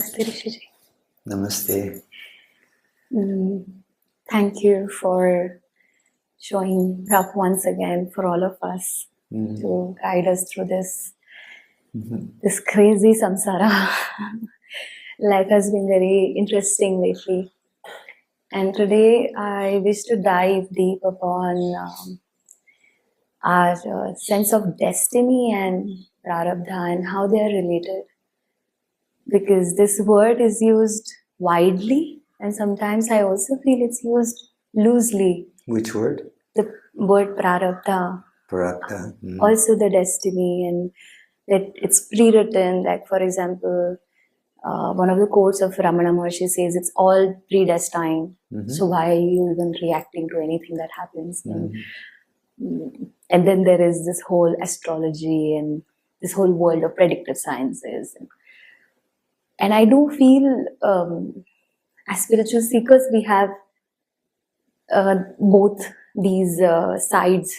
Namaste, Rishiji. Namaste. Thank you for showing up once again for all of us to guide us through this crazy samsara. Life has been very interesting lately. And today I wish to dive deep upon our sense of destiny and prarabdha and how they are related. Because this word is used widely, and sometimes I also feel it's used loosely. Which word? The word prarabdha. Prarabdha. Also the destiny, and that it's pre-written. Like, for example, one of the quotes of Ramana Maharshi says it's all predestined. So why are you even reacting to anything that happens? And then there is this whole astrology and this whole world of predictive sciences. And I do feel as spiritual seekers, we have both these sides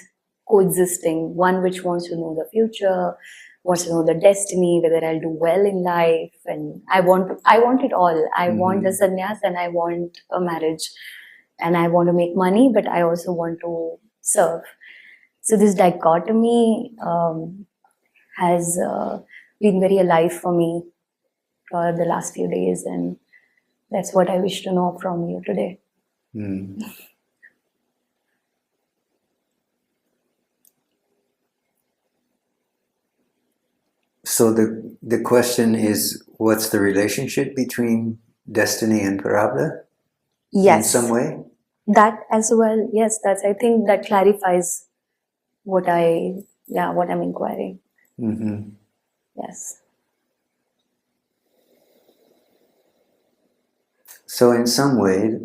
coexisting. One which wants to know the future, wants to know the destiny, whether I'll do well in life, and I want it all. I want the sannyas, and I want a marriage, and I want to make money, but I also want to serve. So this dichotomy has been very alive for me for the last few days, and that's what I wish to know from you today. So the question is, what's the relationship between destiny and prarabdha? Yes. In some way? That as well. Yes, I think that clarifies what I'm inquiring. Yes. So in some way,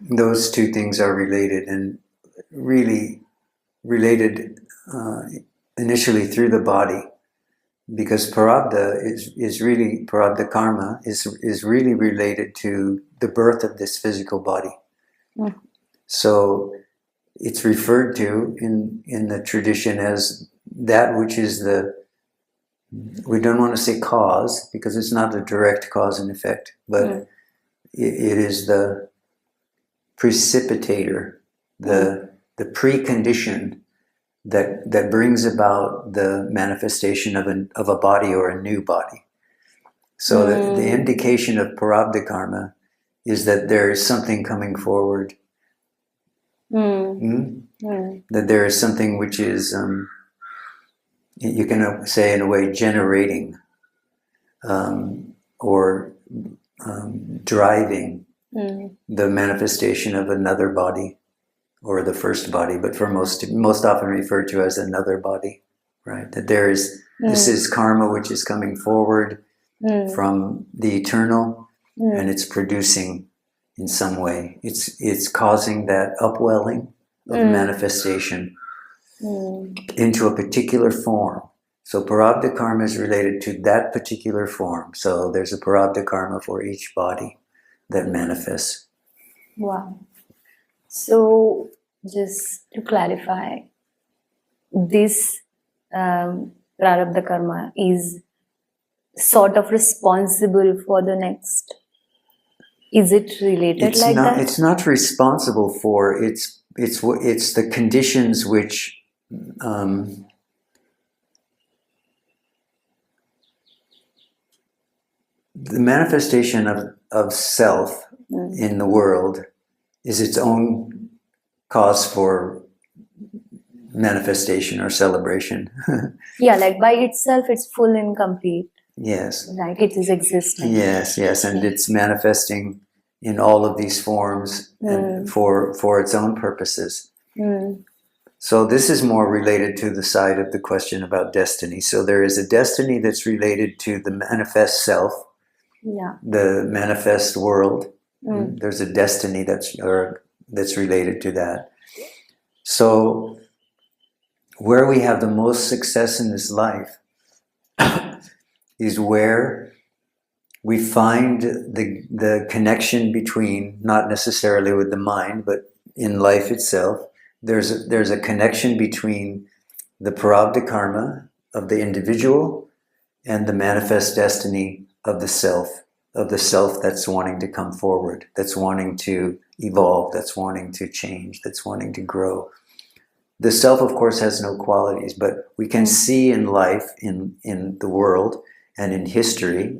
those two things are related, and really related initially through the body, because prarabdha is really, prarabdha karma is really related to the birth of this physical body. So it's referred to in the tradition as that which is we don't want to say cause, because it's not a direct cause and effect, but it is the precipitator, the precondition that brings about the manifestation of a body or a new body. So the indication of prarabdha karma is that there is something coming forward. That there is something which is, you can say in a way, generating or driving the manifestation of another body or the first body, but for most often referred to as another body, right? That there is, this is karma which is coming forward from the eternal, and it's producing in some way. It's causing that upwelling of manifestation into a particular form. So prarabdha karma is related to that particular form. So there's a prarabdha karma for each body that manifests. Wow. So just to clarify, this prarabdha karma is sort of responsible for the next. Is it related that? It's not responsible for. It's the conditions which the manifestation of self in the world is its own cause for manifestation or celebration. Yeah, like by itself, it's full and complete. Yes. Like it is existing. Yes, and it's manifesting in all of these forms and for its own purposes. So this is more related to the side of the question about destiny. So there is a destiny that's related to the manifest self, the manifest world. There's a destiny that's related to that. So where we have the most success in this life is where we find the connection between, not necessarily with the mind, but in life itself, there's a connection between the prarabdha karma of the individual and the manifest destiny of the self that's wanting to come forward, that's wanting to evolve, that's wanting to change, that's wanting to grow. The self, of course, has no qualities, but we can see in life, in the world, and in history,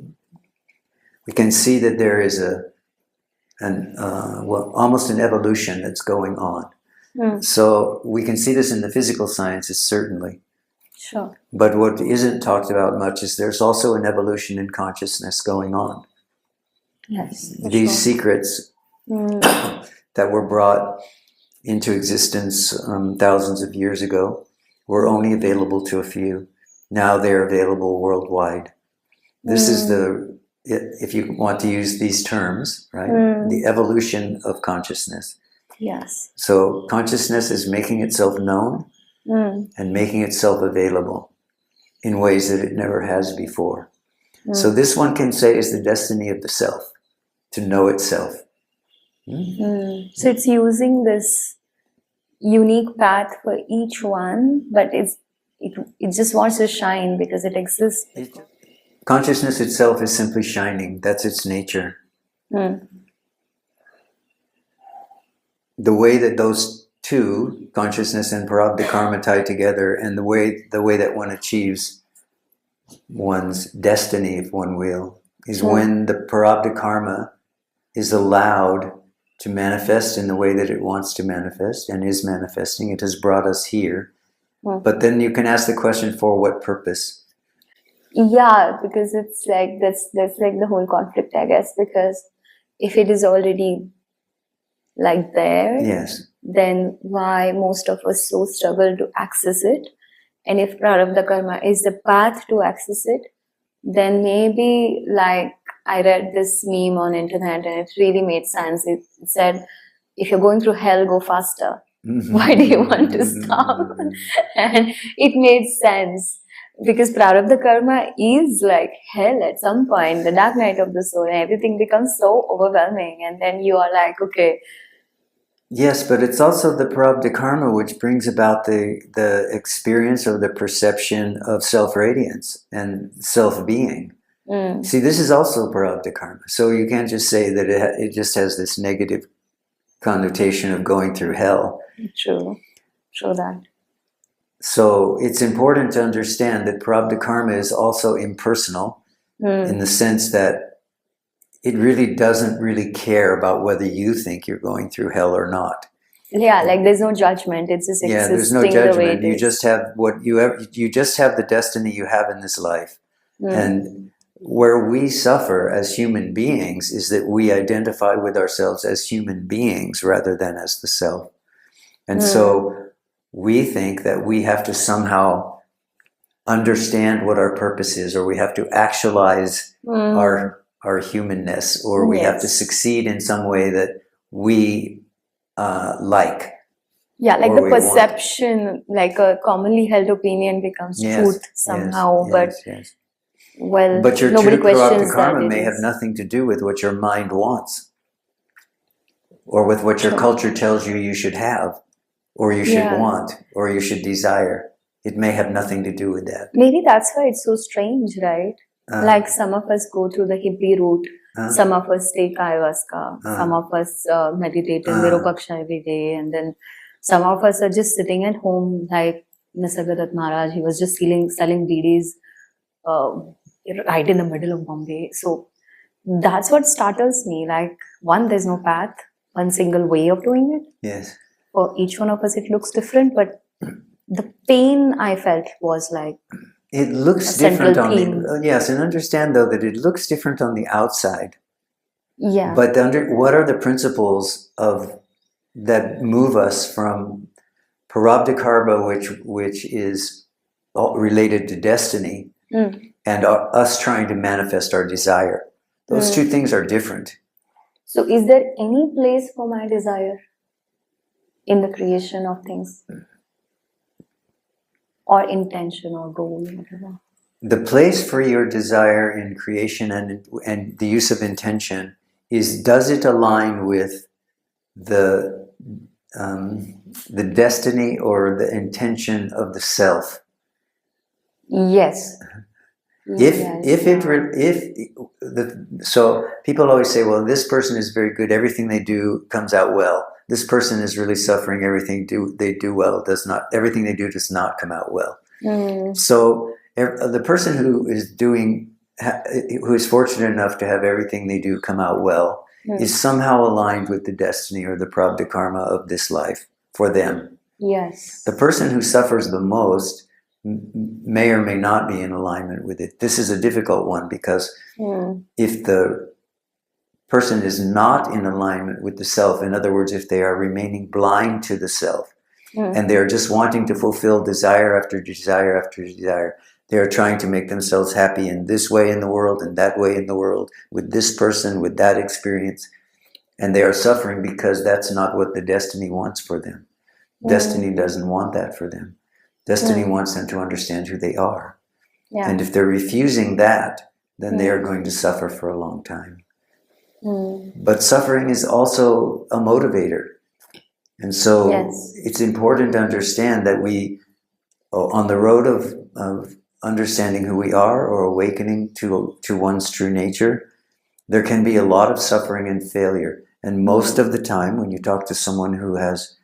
we can see that there is almost an evolution that's going on. So we can see this in the physical sciences, certainly. Sure. But what isn't talked about much is there's also an evolution in consciousness going on. Yes. These secrets that were brought into existence thousands of years ago were only available to a few. Now they're available worldwide. This is if you want to use these terms, right? The evolution of consciousness. Yes. So consciousness is making itself known and making itself available in ways that it never has before. So this one can say is the destiny of the self, to know itself. So it's using this unique path for each one, but it just wants to shine because it exists. Consciousness itself is simply shining. That's its nature. The way that those two, consciousness and prarabdha karma, tie together, and the way that one achieves one's destiny, if one will, is when the prarabdha karma is allowed to manifest in the way that it wants to manifest and is manifesting. It has brought us here. But then you can ask the question, for what purpose? Yeah, because it's like that's like the whole conflict, I guess, because if it is already like there, Yes. then why most of us so struggle to access it? And if prarabdha karma is the path to access it, then maybe, like, I read this meme on internet and it really made sense. It said, if you're going through hell, go faster. Why do you want to stop? And it made sense. Because prarabdha karma is like hell at some point, the dark night of the soul, and everything becomes so overwhelming. And then you are like, okay. Yes, but it's also the prarabdha karma which brings about the experience or the perception of self-radiance and self-being. See, this is also prarabdha karma. So you can't just say that it just has this negative connotation of going through hell. True that. So it's important to understand that prarabdha karma is also impersonal in the sense that it really doesn't really care about whether you think you're going through hell or not. Yeah, like there's no judgment. It's just existing. Yeah, there's no the way judgment. it You is. just have what you have. You just have the destiny you have in this life. And where we suffer as human beings is that we identify with ourselves as human beings rather than as the self. And so we think that we have to somehow understand what our purpose is, or we have to actualize our humanness, or we have to succeed in some way that we like. Yeah, like or the we want. perception, like a commonly held opinion becomes truth somehow. But your nobody true questions prarabdha karma that. may have nothing to do with what your mind wants, or with what your culture tells you should have, or you should want, or you should desire. It may have nothing to do with that. Maybe that's why it's so strange, right? Like some of us go through the hippie route, some of us take ayahuasca, some of us meditate in Virupaksha every day, and then some of us are just sitting at home, like Nisargadatta Maharaj. He was just selling BDs right in the middle of Bombay. So that's what startles me. Like, one, there's no path, one single way of doing it. Yes. For each one of us, it looks different, but the pain I felt was like it looks different on the yes, and understand though that it looks different on the outside. Yeah. But what are the principles that move us from prarabdha karma, which is related to destiny, and us trying to manifest our desire? Those two things are different. So is there any place for my desire in the creation of things? Or intention or goal, whatever? The place for your desire in creation and the use of intention is, does it align with the destiny or the intention of the self? Yes. So people always say, well, this person is very good, everything they do comes out well. This person is really suffering, they do well, everything they do does not come out well. So the person who is fortunate enough to have everything they do come out well is somehow aligned with the destiny or the prarabdha karma of this life for them. Yes. The person who suffers the most may or may not be in alignment with it. This is a difficult one because if the person is not in alignment with the self, in other words, if they are remaining blind to the self, and they are just wanting to fulfill desire after desire after desire, they are trying to make themselves happy in this way in the world and that way in the world, with this person, with that experience, and they are suffering because that's not what the destiny wants for them. Destiny doesn't want that for them. Destiny wants them to understand who they are. Yeah. And if they're refusing that, then they are going to suffer for a long time. But suffering is also a motivator. And so it's important to understand that we, on the road of understanding who we are or awakening to one's true nature, there can be a lot of suffering and failure. And most of the time, when you talk to someone who has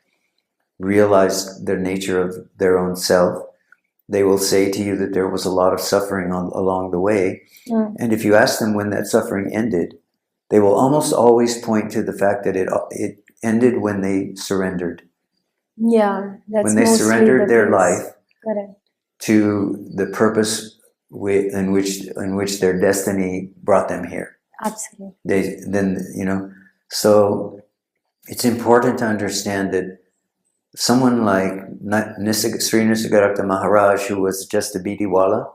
realized the nature of their own self, they will say to you that there was a lot of suffering along the way. And if you ask them when that suffering ended, they will almost always point to the fact that it ended when they surrendered. Yeah, that's when they mostly surrendered the their case. life Correct. to the purpose in which their destiny brought them here. Absolutely. So it's important to understand that someone like Sri Nisargadatta Maharaj, who was just a Bidiwala,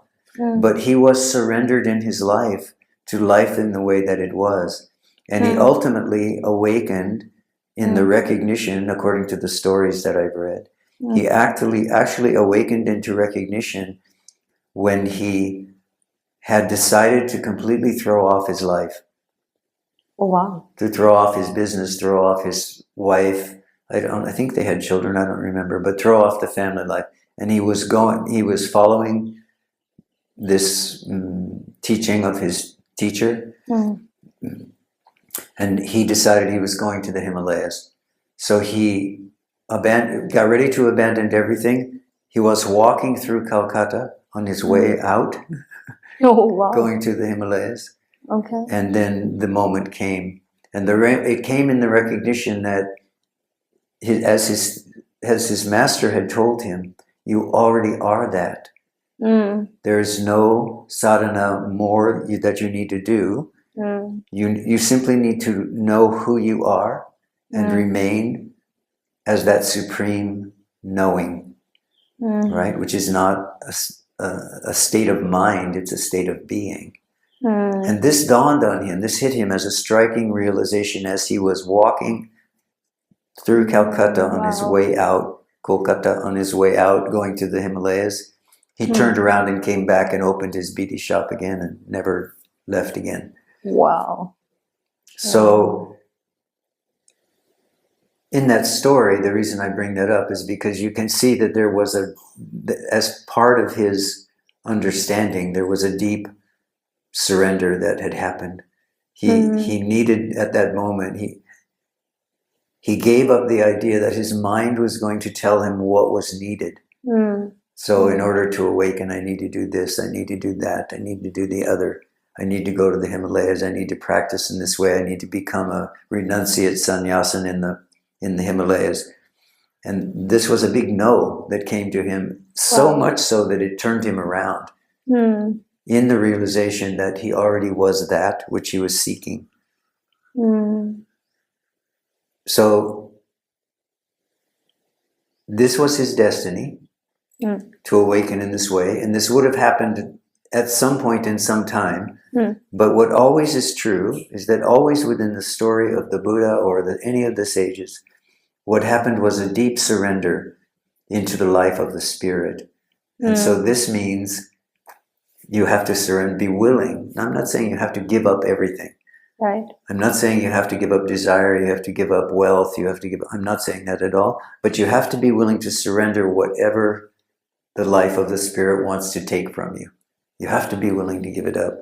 but he was surrendered in his life to life in the way that it was. And he ultimately awakened in the recognition, according to the stories that I've read. He actually awakened into recognition when he had decided to completely throw off his life. Oh, wow. To throw off his business, throw off his wife. I think they had children, I don't remember, but throw off the family life. And he was following this teaching of his teacher. And he decided he was going to the Himalayas. So he got ready to abandon everything. He was walking through Calcutta on his way out, going to the Himalayas. Okay. And then the moment came. And it came in the recognition that as his master had told him, you already are that. There is no sadhana more that you need to do. You simply need to know who you are and remain as that supreme knowing, right? Which is not a state of mind, it's a state of being. And this dawned on him, this hit him as a striking realization as he was walking through Calcutta on his way out, Kolkata on his way out, going to the Himalayas. He turned around and came back and opened his bidi shop again and never left again. Wow. So in that story, the reason I bring that up is because you can see that there was as part of his understanding, there was a deep surrender that had happened. He needed at that moment, he gave up the idea that his mind was going to tell him what was needed. So in order to awaken, I need to do this, I need to do that, I need to do the other. I need to go to the Himalayas, I need to practice in this way, I need to become a renunciate sannyasin in the Himalayas. And this was a big no that came to him, so much so that it turned him around in the realization that he already was that which he was seeking. So this was his destiny, to awaken in this way, and this would have happened at some point in some time. But what always is true is that always within the story of the Buddha or any of the sages, what happened was a deep surrender into the life of the spirit. And so this means you have to surrender, be willing. I'm not saying you have to give up everything. Right. I'm not saying you have to give up desire, you have to give up wealth, I'm not saying that at all. But you have to be willing to surrender whatever the life of the spirit wants to take from you. you have to be willing to give it up.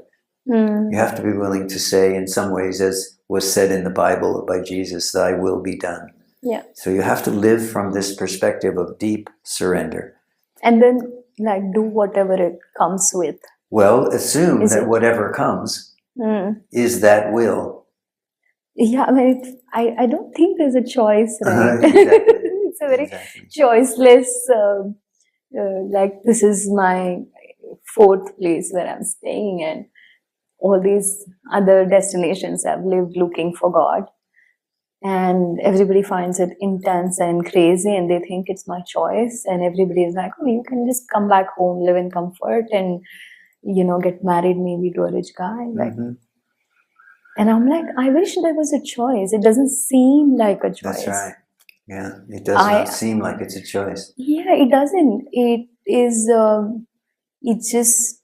Mm. You have to be willing to say, in some ways, as was said in the Bible by Jesus, thy will be done. Yeah. So you have to live from this perspective of deep surrender. And then like do whatever it comes with. Well, assume Is that it? whatever comes Mm. is that will. Yeah, I mean, I don't think there's a choice, right? Exactly. It's a very Exactly. choiceless, like this is my fourth place where I'm staying, and all these other destinations I've lived looking for God. And everybody finds it intense and crazy, and they think it's my choice. And everybody is like, oh, you can just come back home, live in comfort, and get married maybe to a rich guy. Like, Mhm. and I'm like, I wish there was a choice. It doesn't seem like a choice. That's right. Yeah, it does not seem like it's a choice. Yeah, it doesn't. It is. It's just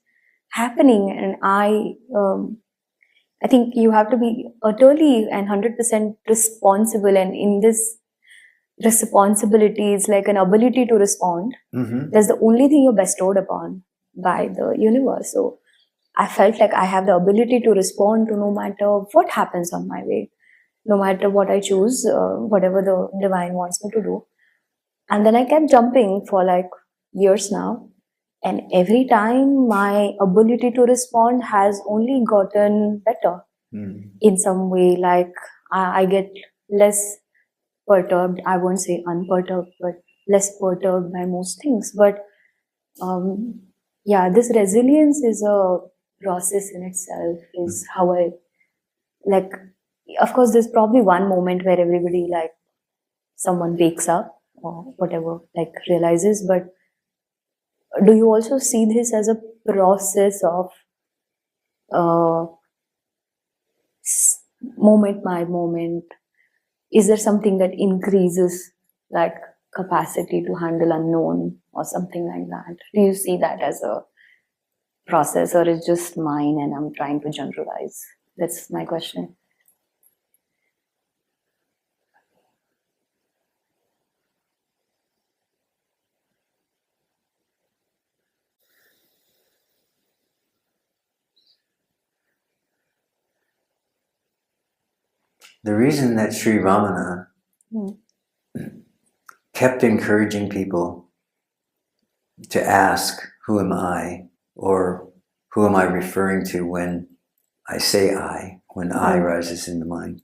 happening, and I think you have to be utterly and 100% responsible. And in this responsibility, is like an ability to respond. Mhm. That's the only thing you're bestowed upon by the universe. So I felt like I have the ability to respond to no matter what happens on my way, no matter what I choose, whatever the divine wants me to do. And then I kept jumping for like years now. And every time my ability to respond has only gotten better Mm. in some way. Like I get less perturbed. I won't say unperturbed, but less perturbed by most things. But yeah, this resilience is a process in itself, is how I like. Of course, there's probably one moment where everybody, like, someone wakes up or whatever, like realizes. But do you also see this as a process of moment by moment? Is there something that increases like capacity to handle unknown or something like that? Do you see that as a process, or it's just mine and I'm trying to generalize? That's my question. The reason that Sri Ramana Mm. kept encouraging people to ask, who am I? Or who am I referring to when I say I, when I rises in the mind,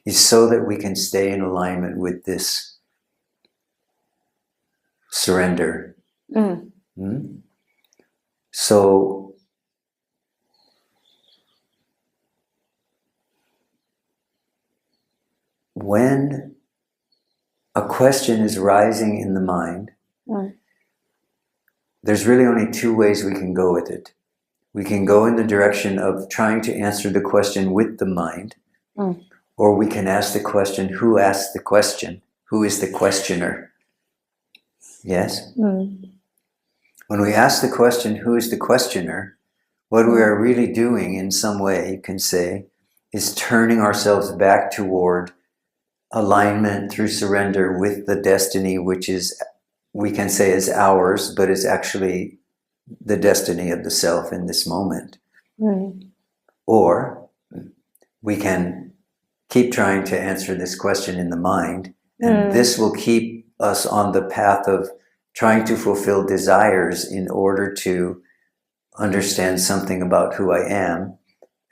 is so that we can stay in alignment with this surrender. Mm. Hmm? So when a question is rising in the mind, there's really only two ways we can go with it. We can go in the direction of trying to answer the question with the mind, or we can ask the question, who asked the question? Who is the questioner? Yes? When we ask the question, who is the questioner, what we are really doing in some way, you can say, is turning ourselves back toward alignment through surrender with the destiny, which is, we can say, is ours, but is actually the destiny of the self in this moment. Or we can keep trying to answer this question in the mind, and this will keep us on the path of trying to fulfill desires in order to understand something about who I am.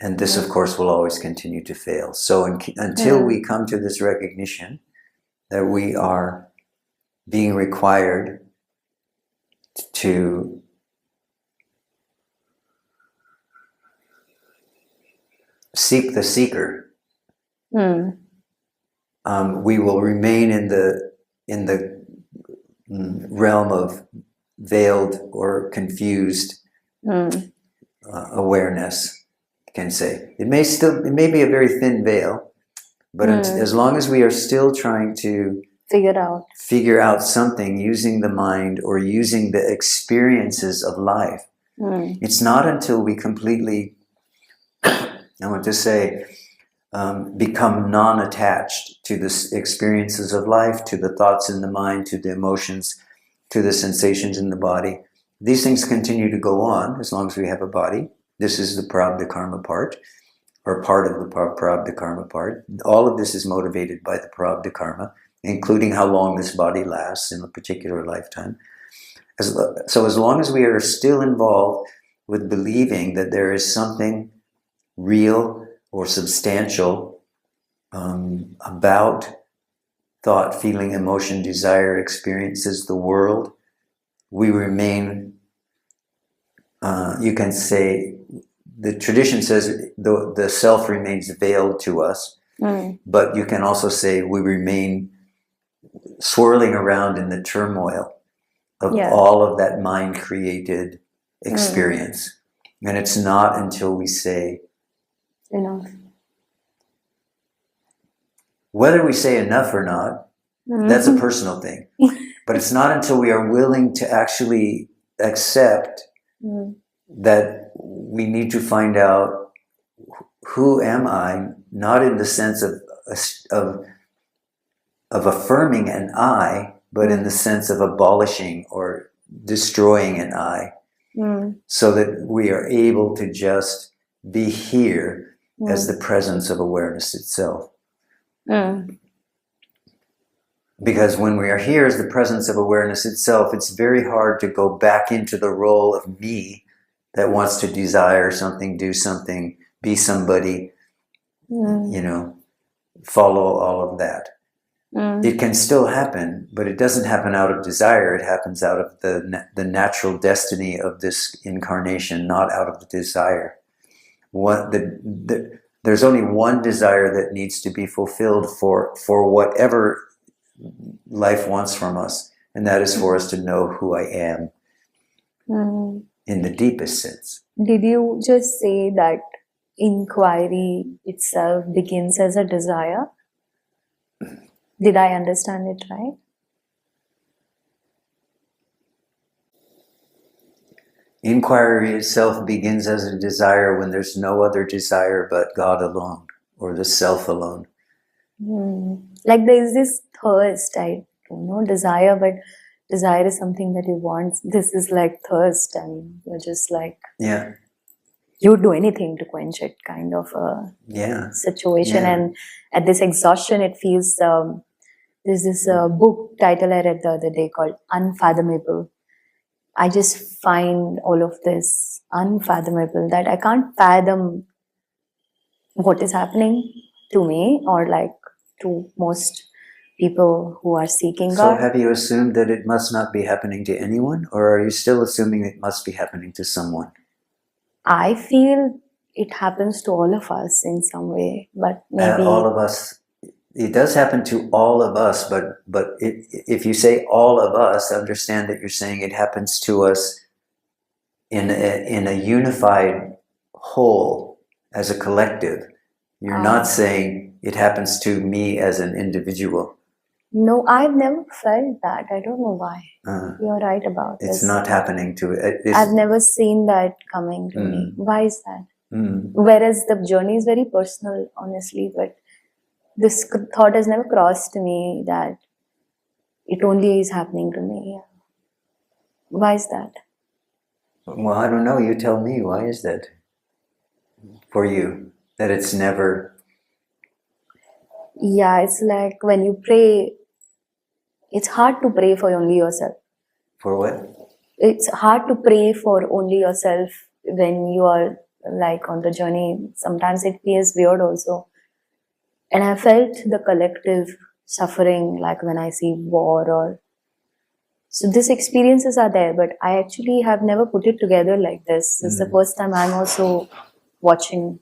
And this, of course, will always continue to fail. So until we come to this recognition that we are being required to seek the seeker, we will remain in the realm of veiled or confused awareness. Can say it may be a very thin veil, but as long as we are still trying to figure out something using the mind or using the experiences of life, it's not until we completely, I want to say, become non-attached to the experiences of life, to the thoughts in the mind, to the emotions, to the sensations in the body, these things continue to go on as long as we have a body. This is the prarabdha karma part, or part of the prarabdha karma part. All of this is motivated by the prarabdha karma, including how long this body lasts in a particular lifetime. So as long as we are still involved with believing that there is something real or substantial about thought, feeling, emotion, desire, experiences, the world, we remain, you can say, the tradition says the self remains veiled to us, but you can also say we remain swirling around in the turmoil of all of that mind-created experience. And it's not until we say, enough. Whether we say enough or not, that's a personal thing. But it's not until we are willing to actually accept that we need to find out, who am I, not in the sense of affirming an I, but in the sense of abolishing or destroying an I, so that we are able to just be here as the presence of awareness itself. Because when we are here as the presence of awareness itself, it's very hard to go back into the role of me that wants to desire something, do something, be somebody, follow all of that. It can still happen, but it doesn't happen out of desire. It happens out of the natural destiny of this incarnation, not out of the desire. There's only one desire that needs to be fulfilled for whatever life wants from us, and that is for us to know who I am in the deepest sense. Did you just say that inquiry itself begins as a desire? Did I understand it right? Inquiry itself begins as a desire when there's no other desire but God alone, or the self alone. Like there is this thirst, I don't know, desire, but desire is something that you want. This is like thirst, and you're just like, you would do anything to quench it, kind of a situation. And at this exhaustion, it feels, there's this book title I read the other day called Unfathomable. I just find all of this unfathomable, that I can't fathom what is happening to me, or like to most people who are seeking God. So have you assumed that it must not be happening to anyone, or are you still assuming it must be happening to someone? I feel it happens to all of us in some way, but maybe all of us. It does happen to all of us, but if you say all of us, understand that you're saying it happens to us in a unified whole, as a collective. You're not saying it happens to me as an individual. No, I've never felt that. I don't know why. You're right about this. It's this. not happening to it. I've never seen that coming to me. Why is that? Whereas the journey is very personal, honestly, but this thought has never crossed me that it only is happening to me. Why is that? Well, I don't know. You tell me. Why is that for you? That it's never... Yeah, it's like when you pray, it's hard to pray for only yourself. For what? It's hard to pray for only yourself when you are like on the journey. Sometimes it feels weird also. And I felt the collective suffering, like when I see war or... So these experiences are there, but I actually have never put it together like this. This is the first time I'm also watching.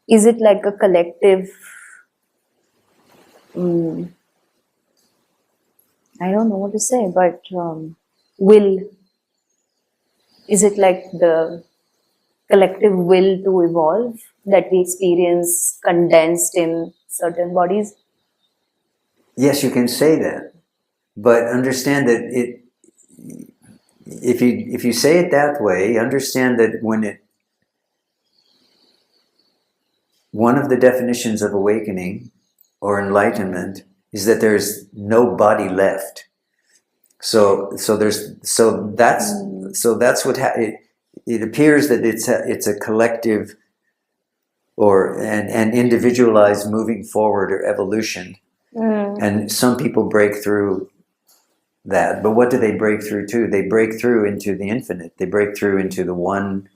Is it like a collective... I don't know what to say, but will... Is it like the collective will to evolve that we experience condensed in certain bodies? Yes, you can say that, but understand that if you say it that way, understand that one of the definitions of awakening or enlightenment is that there's no body left. That's what it appears that it's a collective or an individualized moving forward or evolution, and some people break through that. But what do they break through to? They break through into the infinite. They break through into the one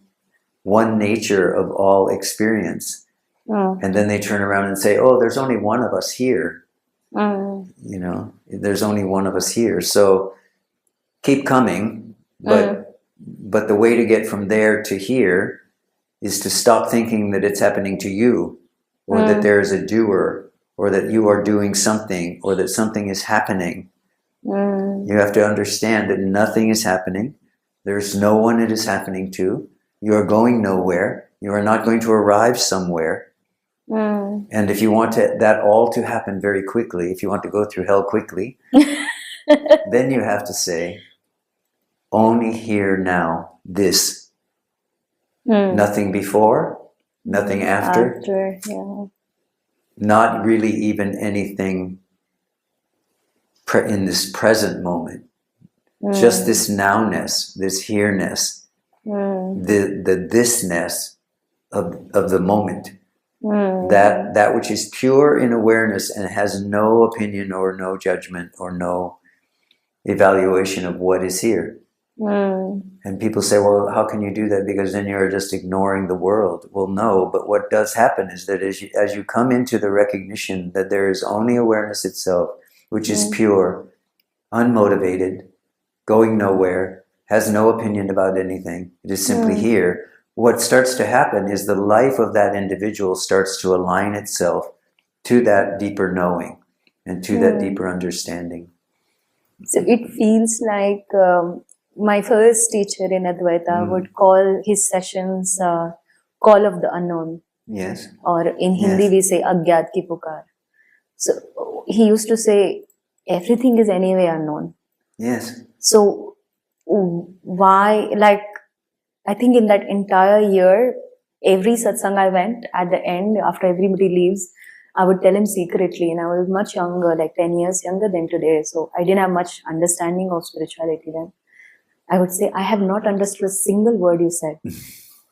nature of all experience, and then they turn around and say, "Oh, there's only one of us here." You know, there's only one of us here. So keep coming, but the way to get from there to here is to stop thinking that it's happening to you, or that there is a doer, or that you are doing something, or that something is happening. You have to understand that nothing is happening. There's no one it is happening to. You are going nowhere. You are not going to arrive somewhere. And if you want that all to happen very quickly, if you want to go through hell quickly, then you have to say, only here now, this. Nothing before, nothing after. Not really even anything in this present moment. Just this nowness, this here-ness, the thisness of the moment. That which is pure in awareness and has no opinion or no judgment or no evaluation of what is here. And people say, well, how can you do that? Because then you're just ignoring the world. Well, no, but what does happen is that as you come into the recognition that there is only awareness itself, which is pure, unmotivated, going nowhere, has no opinion about anything, it is simply here. What starts to happen is the life of that individual starts to align itself to that deeper knowing and to that deeper understanding. So it feels like my first teacher in Advaita would call his sessions Call of the Unknown. Yes. Or in Hindi we say Agyat Ki Pukar. So he used to say, everything is anyway unknown. Yes. So why, like, I think in that entire year, every satsang I went, at the end, after everybody leaves, I would tell him secretly, and I was much younger, like 10 years younger than today. So I didn't have much understanding of spirituality then. I would say, I have not understood a single word you said.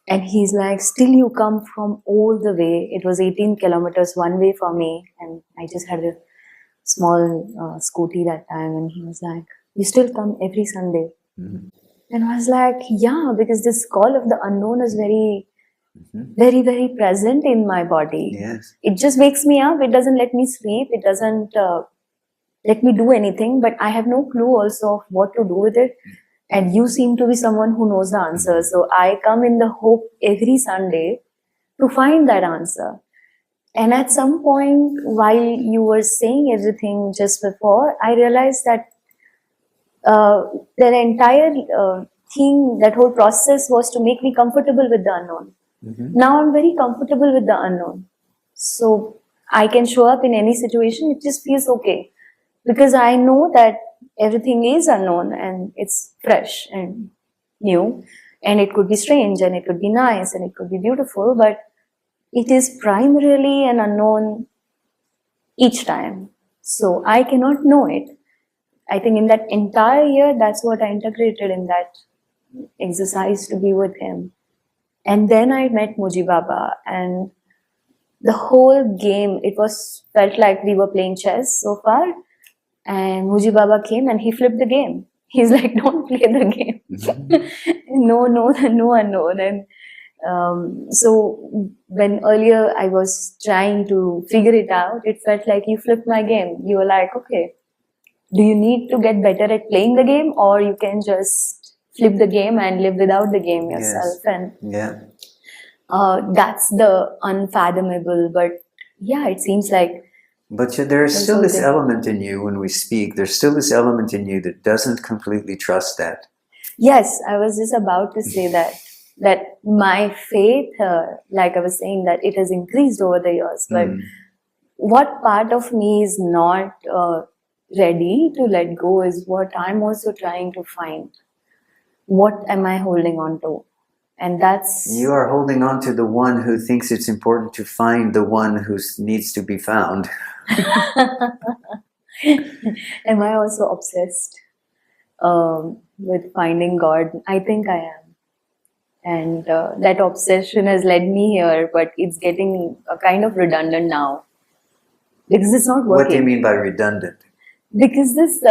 And he's like, still you come from all the way. It was 18 kilometers one way for me. And I just had a small scooty that time. And he was like, you still come every Sunday. And I was like, yeah, because this call of the unknown is very, very, very present in my body. Yes. It just wakes me up. It doesn't let me sleep. It doesn't let me do anything. But I have no clue also of what to do with it. And you seem to be someone who knows the answer. So I come in the hope every Sunday to find that answer. And at some point, while you were saying everything just before, I realized that the entire thing, that whole process was to make me comfortable with the unknown. Now I'm very comfortable with the unknown. So I can show up in any situation. It just feels okay. Because I know that everything is unknown and it's fresh and new. And it could be strange and it could be nice and it could be beautiful. But it is primarily an unknown each time. So I cannot know it. I think in that entire year, that's what I integrated in that exercise, to be with him. And then I met Muji Baba, and the whole game, felt like we were playing chess so far. And Muji Baba came and he flipped the game. He's like, don't play the game. No unknown. And so when earlier I was trying to figure it out, it felt like you flipped my game. You were like, okay, do you need to get better at playing the game, or you can just flip the game and live without the game yourself? Yes. And yeah. That's the unfathomable. But yeah, it seems like. But there's still this element in you when we speak. There's still this element in you that doesn't completely trust that. Yes, I was just about to say that my faith, like I was saying, that it has increased over the years. But what part of me is not ready to let go is what I'm also trying to find. What am I holding on to? And that's... You are holding on to the one who thinks it's important to find the one who needs to be found. Am I also obsessed? with finding God. I think I am. And that obsession has led me here, but it's getting kind of redundant now because it's not What do you working. mean by redundant? Because this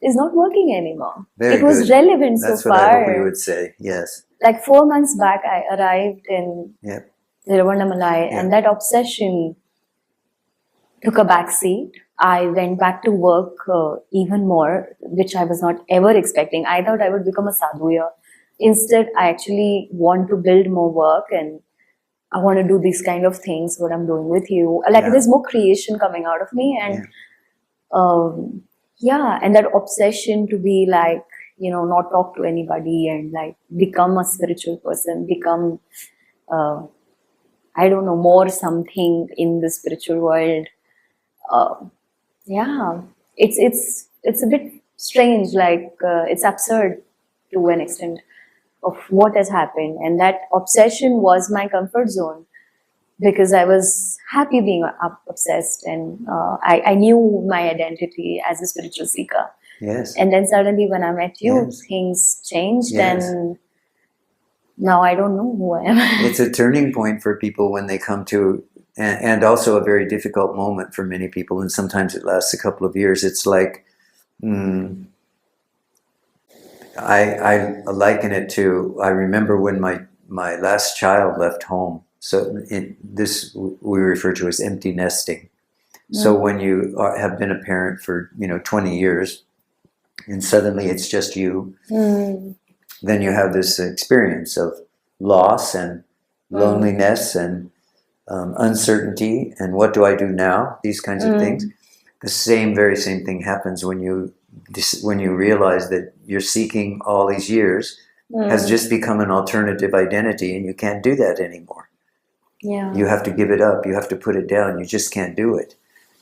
is not working anymore. Very It was good. relevant That's so what I hope far. you would say. Yes. Like 4 months back, I arrived in Yep. Tiruvannamalai, Yeah. and that obsession took a back seat. I went back to work even more, which I was not ever expecting. I thought I would become a sadhu here. Instead, I actually want to build more work, and I want to do these kind of things, what I'm doing with you. Like Yeah. there's more creation coming out of me, and and that obsession to be like, not talk to anybody and like become a spiritual person, become, I don't know, more something in the spiritual world. Yeah, it's a bit strange, like it's absurd to an extent of what has happened, and that obsession was my comfort zone because I was happy being obsessed, and I knew my identity as a spiritual seeker. Yes. And then suddenly, when I met you, Yes. things changed, Yes. and now I don't know who I am. It's a turning point for people when they come to, and also a very difficult moment for many people, and sometimes it lasts a couple of years. It's like, I liken it to, I remember when my last child left home. So this we refer to as empty nesting. So when you have been a parent for 20 years, and suddenly it's just you, then you have this experience of loss and loneliness and uncertainty, and what do I do now? These kinds of things. The very same thing happens when you realize that you're seeking all these years has just become an alternative identity, and you can't do that anymore. Yeah. You have to give it up. You have to put it down. You just can't do it.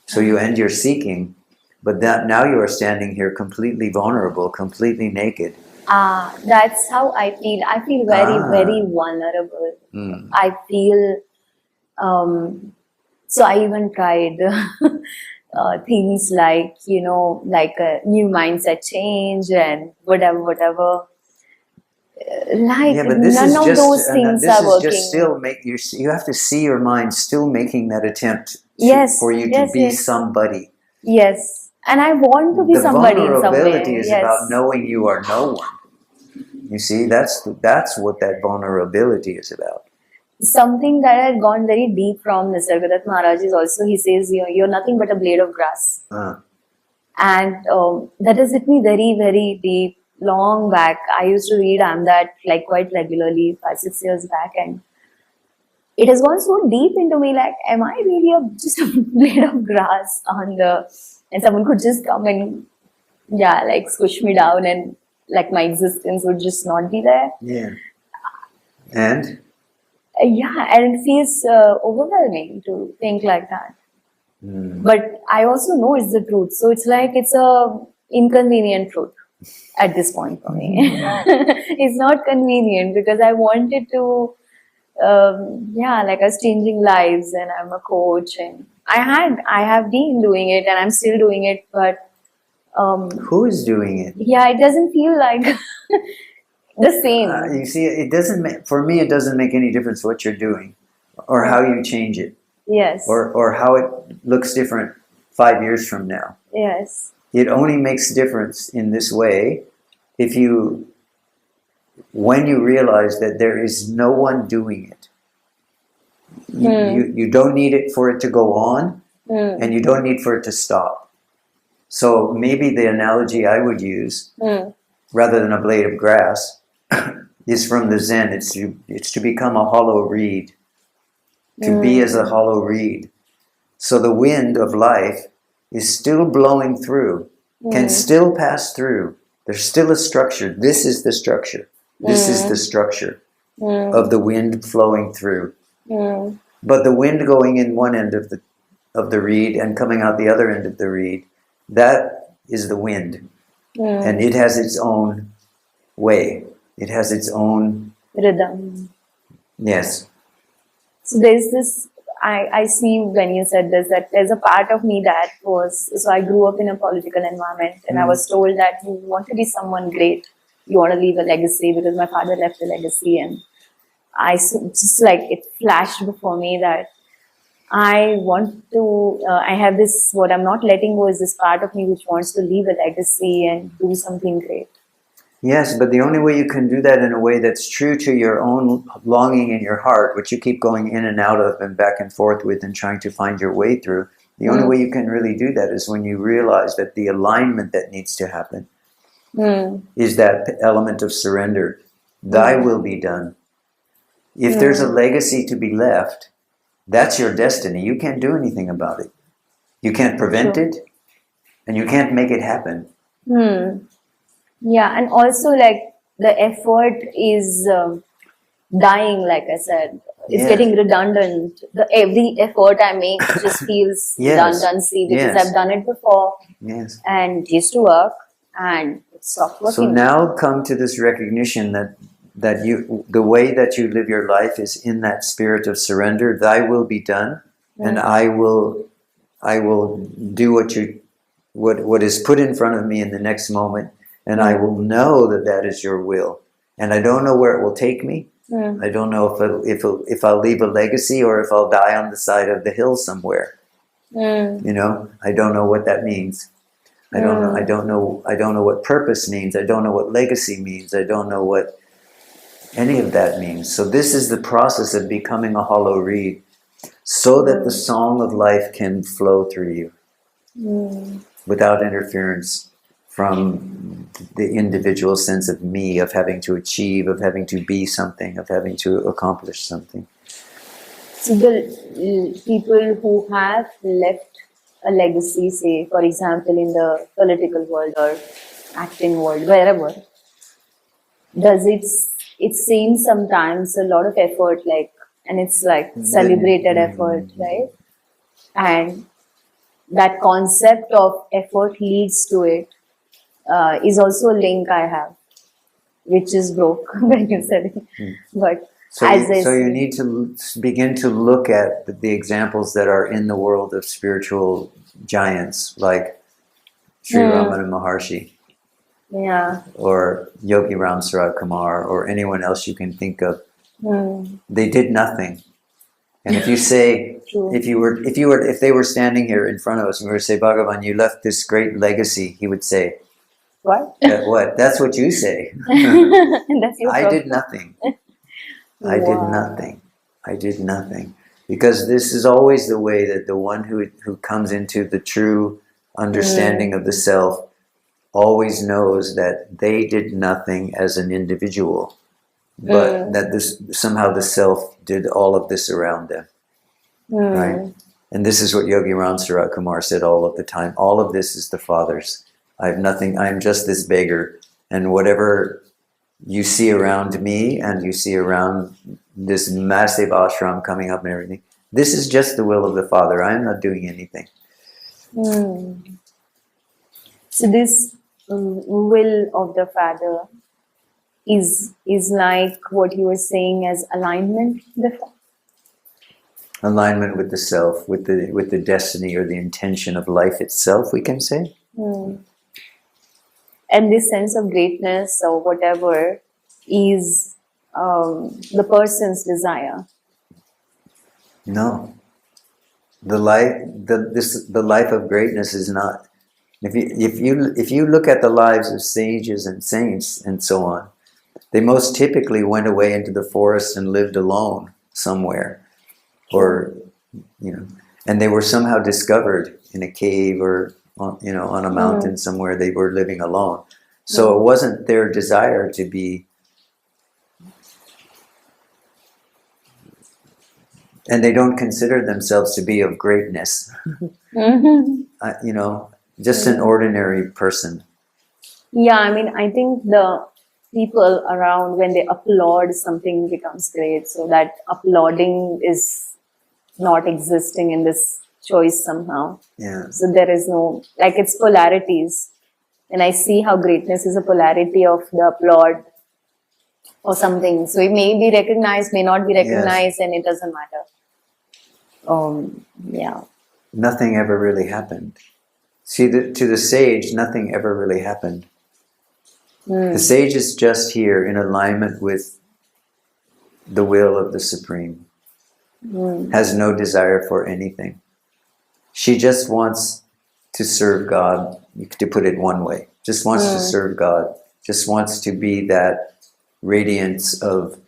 So you end your seeking, but now you are standing here completely vulnerable, completely naked. That's how I feel. I feel very, very vulnerable. I feel, so I even tried things like, like a new mindset change and whatever. Like Yeah, but this none is of just those things this are is working. just still you have to see your mind still making that attempt Yes, for you to yes, be yes. somebody. Yes, and I want to be The somebody in some way. vulnerability is Yes. about knowing you are no one. You see, that's what that vulnerability is about. Something that had gone very deep from Nisargadatta Maharaj is also, he says, you're nothing but a blade of grass. And that has hit me very, very deep. Long back, I used to read Amdat like quite regularly, 5-6 years back, and it has gone so deep into me. Like, am I really just a blade of grass and someone could just come and like squish me down, and like my existence would just not be there. Yeah. And And it feels overwhelming to think like that. But I also know it's the truth, so it's like it's a inconvenient truth at this point for me. It's not convenient because I wanted to, like I was changing lives, and I'm a coach, and I have been doing it, and I'm still doing it, but who is doing it? Yeah, it doesn't feel like the same. You see, it doesn't. For me, it doesn't make any difference what you're doing, or how you change it. Yes. Or how it looks different 5 years from now. Yes. It only makes difference in this way when you realize that there is no one doing it. You don't need it for it to go on, and you don't need for it to stop. So maybe the analogy I would use, rather than a blade of grass, is from the Zen. It's to become a hollow reed, to be as a hollow reed. So the wind of life is still blowing through, can still pass through. There's still a structure. This is the structure. This is the structure of the wind flowing through. But the wind going in one end of the reed and coming out the other end of the reed, that is the wind. And it has its own way. It has its own rhythm. Yes. So there's this, I see when you said this that there's a part of me that was, so I grew up in a political environment and I was told that you want to be someone great, you want to leave a legacy, because my father left a legacy, and just like it flashed before me that I want to, I have this, what I'm not letting go is this part of me which wants to leave a legacy and do something great. Yes, but the only way you can do that in a way that's true to your own longing in your heart, which you keep going in and out of and back and forth with and trying to find your way through, the only way you can really do that is when you realize that the alignment that needs to happen is that element of surrender. Thy will be done. If there's a legacy to be left, that's your destiny. You can't do anything about it. You can't prevent it, and you can't make it happen. Yeah, and also like the effort is dying, like I said. It's getting redundant. Every effort I make just feels redundancy because I've done it before and it used to work and it stopped working. So now come to this recognition that you, the way that you live your life is in that spirit of surrender. Thy will be done, and I will do what is put in front of me in the next moment, and I will know that that is your will. And I don't know where it will take me. I don't know if I'll leave a legacy or if I'll die on the side of the hill somewhere. You know, I don't know what that means. I don't know. I don't know what purpose means. I don't know what legacy means. I don't know what any of that means. So this is the process of becoming a hollow reed, so that the song of life can flow through you without interference from the individual sense of me, of having to achieve, of having to be something, of having to accomplish something. So the people who have left a legacy, say for example in the political world or acting world, wherever, does it seems sometimes a lot of effort, like, and it's like celebrated effort, right? And that concept of effort leads to it is also a link I have, which is broke when you said it. But so you need to begin to look at the examples that are in the world of spiritual giants, like Sri Ramana Maharshi. Or Yogi Ram Sarat Kumar, or anyone else you can think of. They did nothing. And if you say, if they were standing here in front of us and we were to say, Bhagavan, you left this great legacy, he would say, what? What? That's what you say. That's your I did nothing. I did nothing. I did nothing. Because this is always the way that the one who comes into the true understanding of the self always knows that they did nothing as an individual, but that somehow the self did all of this around them, right? And this is what Yogi Ram Sarat Kumar said all of the time. All of this is the Father's. I have nothing. I'm just this beggar, and whatever you see around me and you see around this massive ashram coming up and everything, this is just the will of the Father. I am not doing anything. So this will of the Father is like what you were saying as alignment before. Alignment with the self, with the destiny or the intention of life itself, we can say. And this sense of greatness or whatever is the person's desire. No, the life of greatness is not. If you look at the lives of sages and saints and so on, they most typically went away into the forest and lived alone somewhere, or and they were somehow discovered in a cave or on a mountain somewhere. They were living alone, so it wasn't their desire to be. And they don't consider themselves to be of greatness. Just an ordinary person. Yeah, I mean, I think the people around, when they applaud, something becomes great. So that applauding is not existing in this choice somehow. Yeah. So there is no, like, it's polarities. And I see how greatness is a polarity of the applaud or something. So it may be recognized, may not be recognized, and it doesn't matter. Yeah. Nothing ever really happened. See, to the sage, nothing ever really happened. The sage is just here in alignment with the will of the Supreme, has no desire for anything. She just wants to serve God, to put it one way, just wants to serve God, just wants to be that radiance of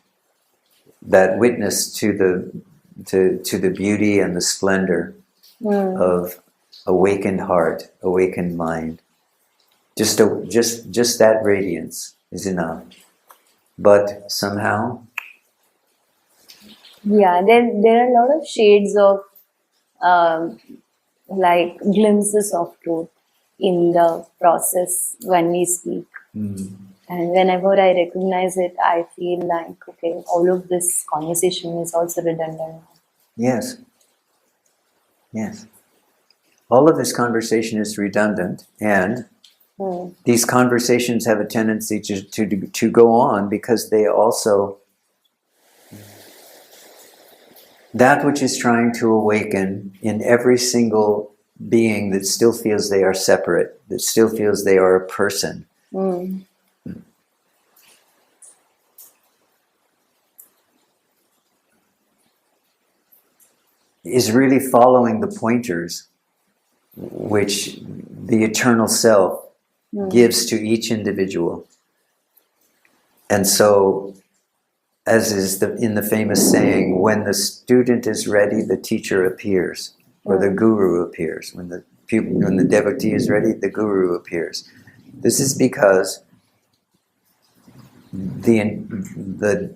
that witness to the beauty and the splendor of awakened heart, awakened mind. Just that radiance is enough. But somehow, Yeah, there are a lot of shades of like glimpses of truth in the process when we speak. And whenever I recognize it, I feel like, okay, all of this conversation is also redundant. yes, yes. All of this conversation is redundant, and these conversations have a tendency to go on because they also, that which is trying to awaken in every single being that still feels they are separate, that still feels they are a person, is really following the pointers which the eternal self gives to each individual. And so, as is in the famous saying, when the student is ready, the teacher appears, or the guru appears. When the devotee is ready, the guru appears. This is because the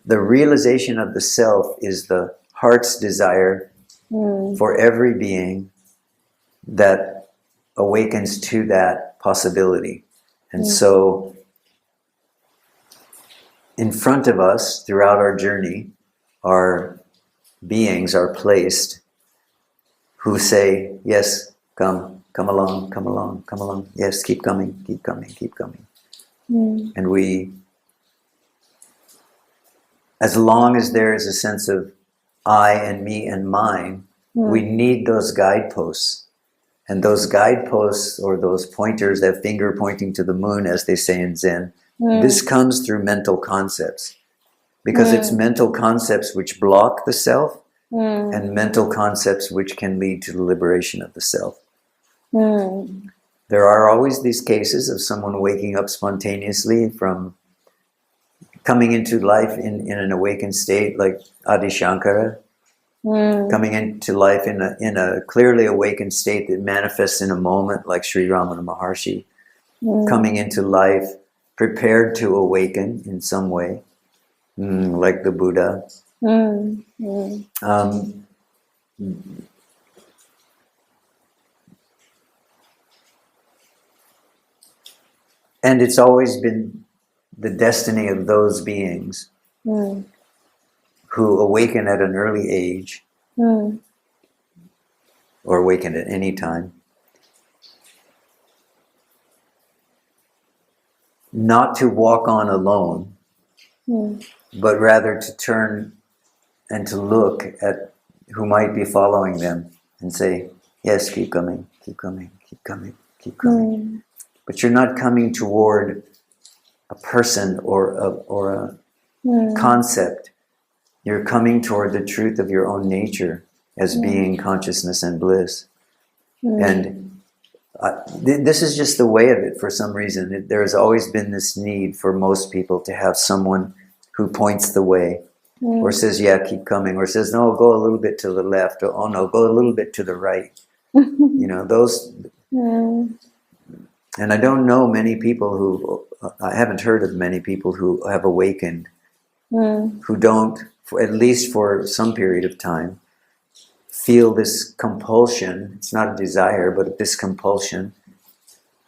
realization of the self is the heart's desire for every being that awakens to that possibility. And so, in front of us, throughout our journey, our beings are placed who say, yes, come along, come along, come along. Yes, keep coming, keep coming, keep coming. And we, as long as there is a sense of I and me and mine, we need those guideposts. And those guideposts, or those pointers, that finger pointing to the moon, as they say in Zen, this comes through mental concepts. Because it's mental concepts which block the self, and mental concepts which can lead to the liberation of the self. There are always these cases of someone waking up spontaneously from coming into life in an awakened state, like Adi Shankara, coming into life in a clearly awakened state that manifests in a moment, like Sri Ramana Maharshi, coming into life prepared to awaken in some way, like the Buddha. And it's always been the destiny of those beings who awaken at an early age, or awaken at any time, not to walk on alone, but rather to turn and to look at who might be following them and say, yes, keep coming, keep coming, keep coming, keep coming. But you're not coming toward a person or a concept. You're coming toward the truth of your own nature as being consciousness and bliss. And this is just the way of it for some reason. There has always been this need for most people to have someone who points the way, or says, yeah, keep coming, or says, no, go a little bit to the left, or oh no, go a little bit to the right. You know, those... And I don't know many people who... I haven't heard of many people who have awakened, who don't, at least for some period of time, feel this compulsion. It's not a desire, but this compulsion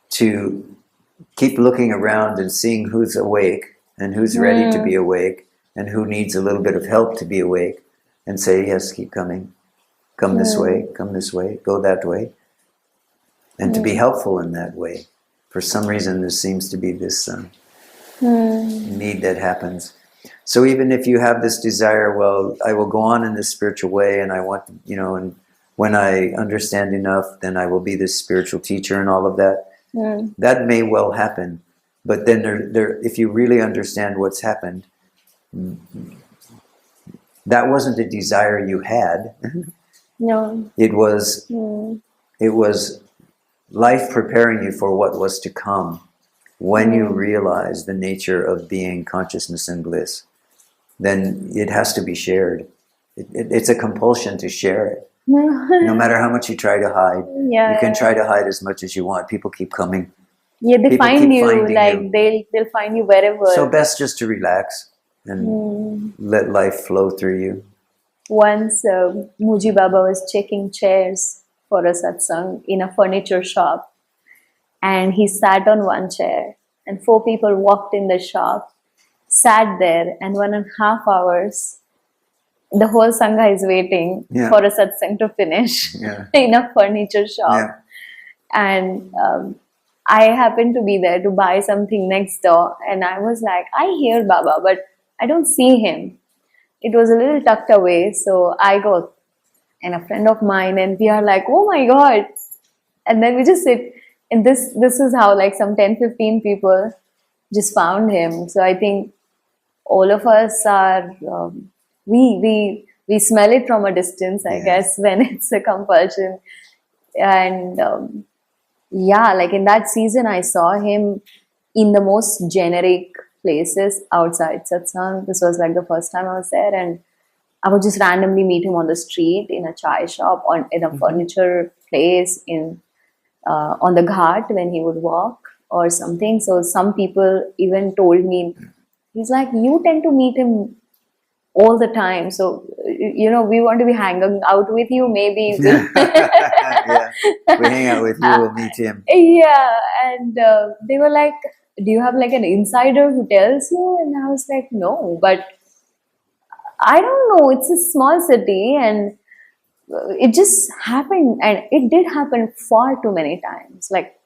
to keep looking around and seeing who's awake and who's ready to be awake and who needs a little bit of help to be awake, and say, yes, keep coming. Come this way, go that way. And to be helpful in that way. For some reason, there seems to be this need that happens. So even if you have this desire, well, I will go on in this spiritual way, and I want, and when I understand enough, then I will be this spiritual teacher and all of that. That may well happen, but then if you really understand what's happened, that wasn't a desire you had. No. It was life preparing you for what was to come. When you realize the nature of being, consciousness, and bliss, then it has to be shared. It's a compulsion to share it. No matter how much you try to hide. Yeah. You can try to hide as much as you want. People keep coming. Yeah, they People find keep you, finding like you. they'll find you wherever. So best just to relax and let life flow through you. Once Muji Baba was checking chairs for a satsang in a furniture shop, and he sat on one chair, and 4 people walked in the shop, sat there, and 1.5 hours the whole sangha is waiting Yeah. for a satsang to finish Yeah. in a furniture shop. Yeah. And I happened to be there to buy something next door, and I was like, I hear Baba, but I don't see him. It was a little tucked away, so I go, and a friend of mine, and we are like, oh my God. And then we just sit, and this is how like some 10-15 people just found him. So I think all of us are, we smell it from a distance, I Yes. guess, when it's a compulsion. And yeah, like in that season, I saw him in the most generic places outside satsang. This was like the first time I was there, and I would just randomly meet him on the street, in a chai shop, in a furniture place, on the ghat when he would walk or something. So some people even told me, he's like, you tend to meet him all the time. So, we want to be hanging out with you. Maybe we'll Yeah. We hang out with you, we'll meet him. Yeah, and they were like, do you have like an insider who tells you? And I was like, no, but I don't know. It's a small city, and it just happened, and it did happen far too many times. Like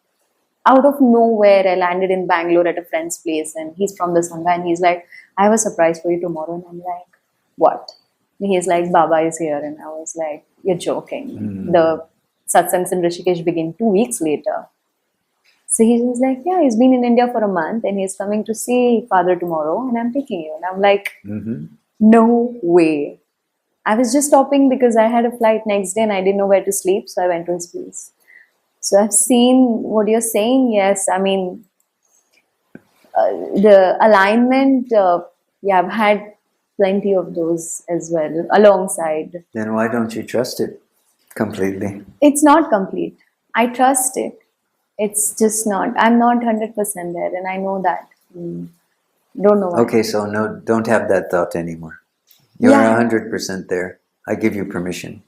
out of nowhere, I landed in Bangalore at a friend's place, and he's from the Sangha, and he's like, I have a surprise for you tomorrow. And I'm like, what? And he's like, Baba is here. And I was like, you're joking. The satsangs in Rishikesh begin 2 weeks later. So he was like, yeah, he's been in India for a month, and he's coming to see Father tomorrow, and I'm taking you. And I'm like, no way. I was just stopping because I had a flight next day and I didn't know where to sleep, so I went to his place. So I've seen what you're saying. Yes, I mean, the alignment, yeah, I've had plenty of those as well alongside. Then why don't you trust it completely? It's not complete. I trust it. It's just not. I'm not 100% there, and I know that. Don't know why. Okay, so no, don't have that thought anymore. You're Yeah. 100% there. I give you permission.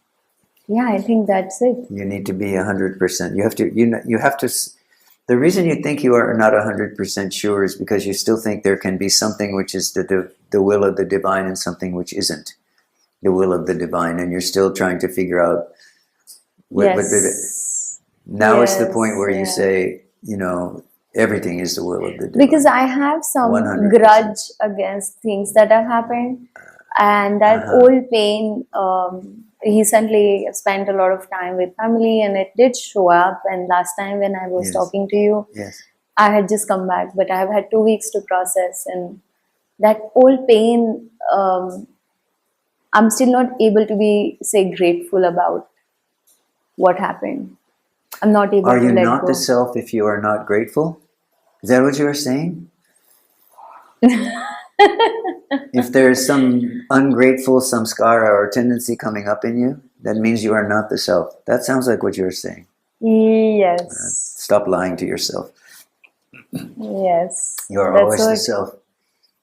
Yeah, I think that's it. You need to be 100%. You have to. You have to. The reason you think you are not 100% sure is because you still think there can be something which is the will of the divine and something which isn't the will of the divine, and you're still trying to figure out. Now it's the point where you Yes. say, everything is the will of the divine. Because I have some 100%. grudge against things that have happened, and that old pain. Recently, I've spent a lot of time with family, and it did show up. And last time when I was Yes. talking to you, Yes. I had just come back, but I have had 2 weeks to process, and that old pain. I'm still not able to say grateful about what happened. I'm not able Are to you let not go. the self if you are not grateful? Is that what you are saying? If there is some ungrateful samskara or tendency coming up in you, that means you are not the self. That sounds like what you're saying. Yes. Stop lying to yourself. Yes. You are That's always the what- self.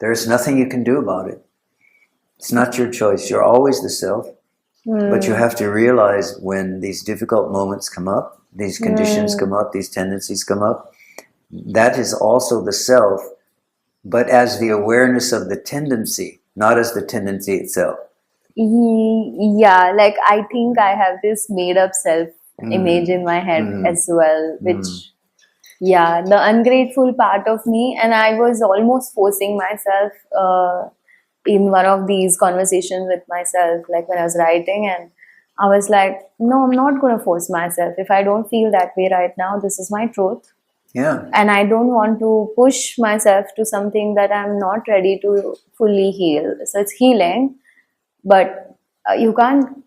There's nothing you can do about it. It's not your choice. You're always the self. But you have to realize when these difficult moments come up, these conditions come up, these tendencies come up, that is also the self, but as the awareness of the tendency, not as the tendency itself. Yeah, like I think I have this made up self image in my head as well, which, yeah, the ungrateful part of me, and I was almost forcing myself in one of these conversations with myself, like when I was writing, and I was like, no, I'm not going to force myself. If I don't feel that way right now, this is my truth. Yeah. And I don't want to push myself to something that I'm not ready to fully heal. So it's healing, but you can't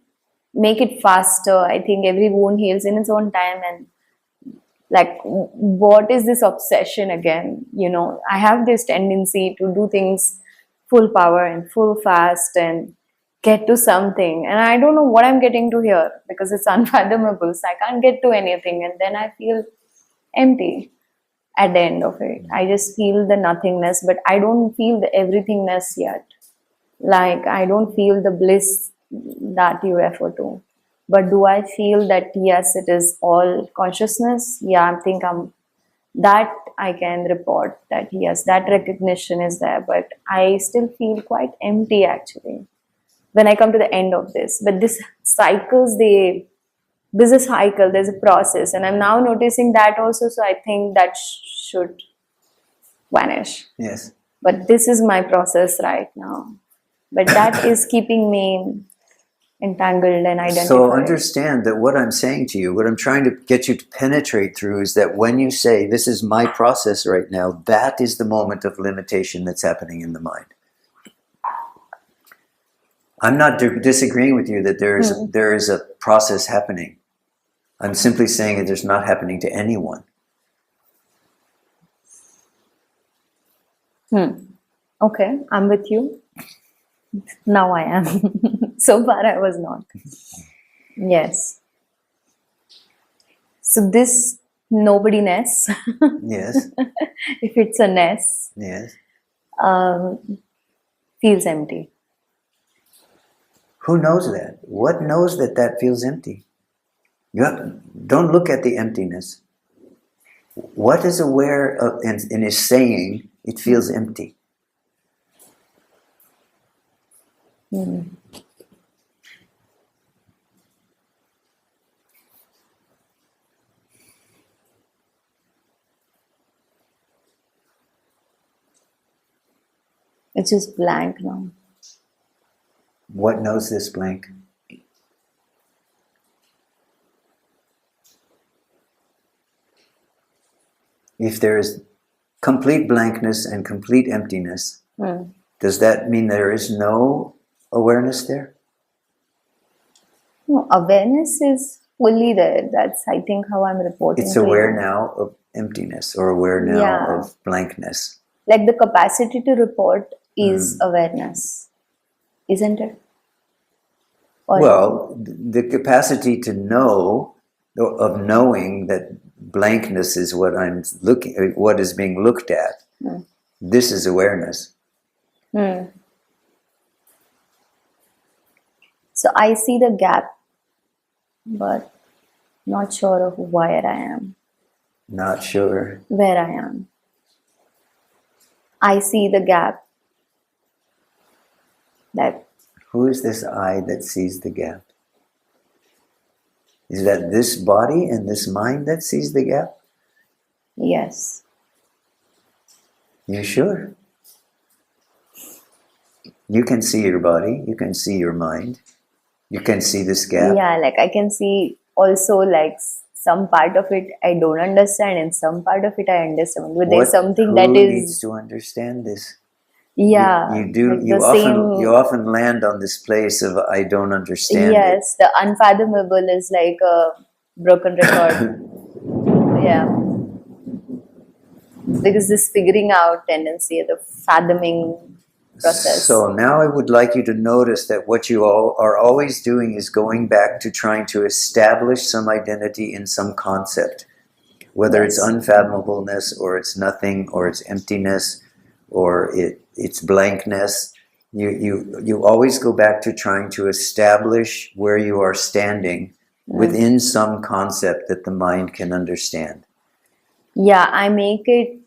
make it faster. I think every wound heals in its own time. And like, what is this obsession again? You know, I have this tendency to do things full power and full fast and get to something, and I don't know what I'm getting to here because it's unfathomable. So I can't get to anything, and then I feel empty at the end of it. I just feel the nothingness, but I don't feel the everythingness yet. Like, I don't feel the bliss that you refer to. But do I feel that yes, it is all consciousness? Yeah, I think I'm that I can report that yes, that recognition is there, but I still feel quite empty actually when I come to the end of this. But this cycles, there's a cycle, there's a process, and I'm now noticing that also. So I think that should vanish. Yes. But this is my process right now. But that is keeping me entangled and identified. So understand that what I'm saying to you, what I'm trying to get you to penetrate through is that when you say, this is my process right now, that is the moment of limitation that's happening in the mind. I'm not disagreeing with you that there is a process happening. I'm simply saying that it's not happening to anyone. Okay, I'm with you. Now I am. So far I was not. Yes. So this nobody-ness, Yes. if it's a ness, Yes. feels empty. Who knows that? What knows that that feels empty? Don't look at the emptiness. What is aware of and is saying it feels empty? It's just blank now. What knows this blank? If there is complete blankness and complete emptiness, does that mean there is no awareness there? No, awareness is fully there. That's, I think, how I'm reporting. It's to aware you. now of emptiness or aware now Yeah. of blankness. Like the capacity to report is awareness, isn't it? Or Well, the capacity to know, of knowing that blankness is what what is being looked at. This is awareness. So I see the gap, but not sure of where I am, Not sure. where I am. I see the gap. That Who is this I that sees the gap? Is that this body and this mind that sees the gap? yes, You sure? You can see your body, you can see your mind, you can see this gap. yeah. Like I can see also like some part of it I don't understand, and some part of it I understand. But there's something Who that needs is to understand this? yeah. You do. like You the often same. you often land on this place of I don't understand it. Yes, the unfathomable is like a broken record. Yeah. Because this figuring out tendency, the fathoming process. So now I would like you to notice that what you all are always doing is going back to trying to establish some identity in some concept, whether it's Yes. unfathomableness or it's nothing or it's emptiness or it's blankness. You always go back to trying to establish where you are standing within some concept that the mind can understand. Yeah, I make it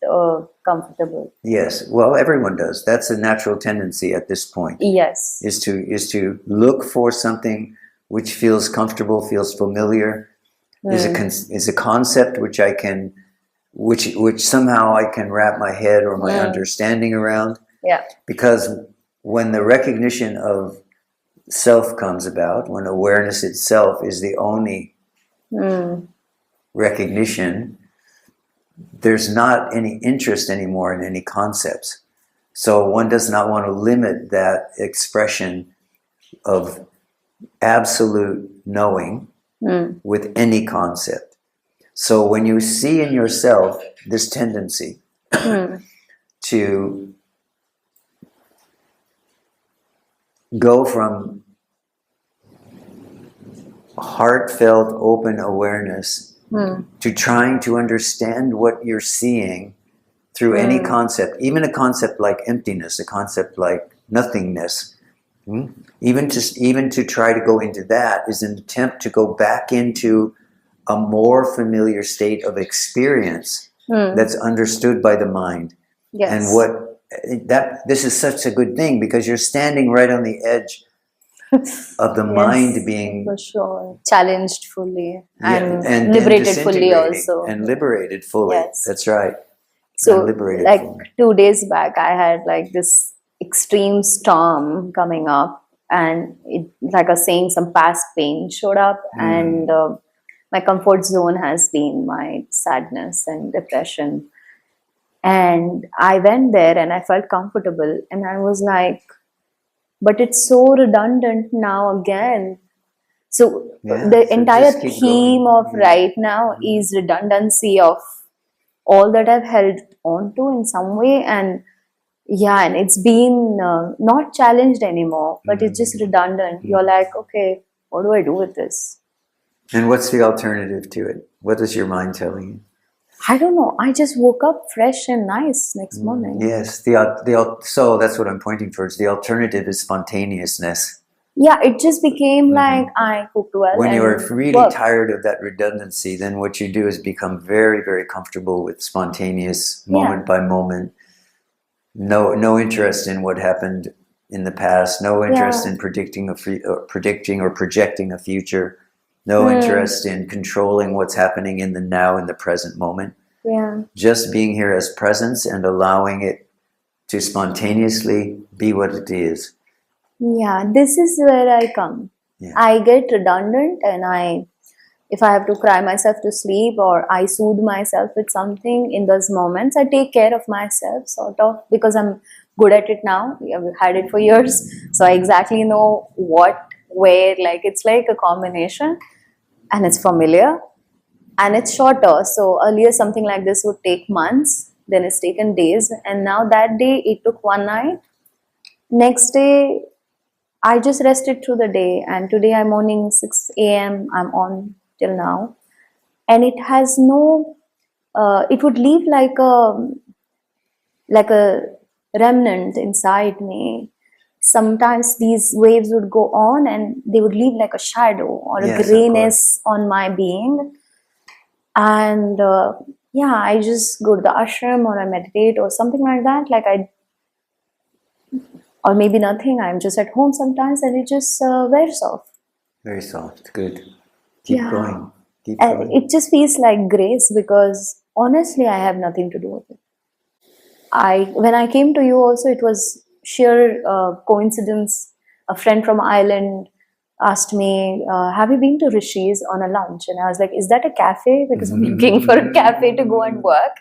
comfortable. Yes, well, everyone does. That's a natural tendency at this point. Yes. Is to look for something which feels comfortable, feels familiar, is a concept which I can, which somehow I can wrap my head or my understanding around. Yeah. Because when the recognition of self comes about, when awareness itself is the only recognition, there's not any interest anymore in any concepts. So one does not want to limit that expression of absolute knowing with any concept. So when you see in yourself this tendency to go from heartfelt open awareness to trying to understand what you're seeing through any concept, even a concept like emptiness, a concept like nothingness, even to try to go into that is an attempt to go back into a more familiar state of experience that's understood by the mind. Yes. And this is such a good thing because you're standing right on the edge of the mind being for sure challenged fully and, and liberated fully disintegrating also. and liberated fully. Yes. That's right. So And liberated like fully. 2 days back I had like this extreme storm coming up, and it, like I was saying, some past pain showed up, and my comfort zone has been my sadness and depression. And I went there and I felt comfortable, and I was like, but it's so redundant now again. So Yeah, the so entire just keep theme going. of right now is redundancy of all that I've held on to in some way. And yeah, and it's been not challenged anymore, but it's just redundant. You're like, okay, what do I do with this? And what's the alternative to it? What is your mind telling you? I don't know. I just woke up fresh and nice next morning. Yes, so that's what I'm pointing towards. The alternative is spontaneousness. Yeah, it just became like I cooked well. When and you're really worked. tired of that redundancy, then what you do is become very, very comfortable with spontaneous, moment by moment. No interest in what happened in the past. No interest in predicting or projecting a future. No interest in controlling what's happening in the now, in the present moment. Yeah. Just being here as presence and allowing it to spontaneously be what it is. Yeah, this is where I come. Yeah. I get redundant, and if I have to cry myself to sleep or I soothe myself with something in those moments, I take care of myself sort of, because I'm good at it now. I've had it for years. So I exactly know what, where, like it's like a combination, and it's familiar and it's shorter. So earlier something like this would take months, then it's taken days, and now that day it took one night. Next day I just rested through the day, and today I'm morning 6 a.m. I'm on till now, and it has no. It would leave like a remnant inside me. Sometimes these waves would go on, and they would leave like a shadow or a Yes, of grayness on my being. And yeah, I just go to the ashram or I meditate or something like that. Or maybe nothing. I'm just at home sometimes, and it just wears off. Very soft. Good. Keep Yeah. going. Keep And going. it just feels like grace, because honestly, I have nothing to do with it. When I came to you also, it was sheer coincidence. A friend from Ireland asked me, have you been to Rishi's on a lunch? And I was like, is that a cafe? Because I'm looking for a cafe to go and work.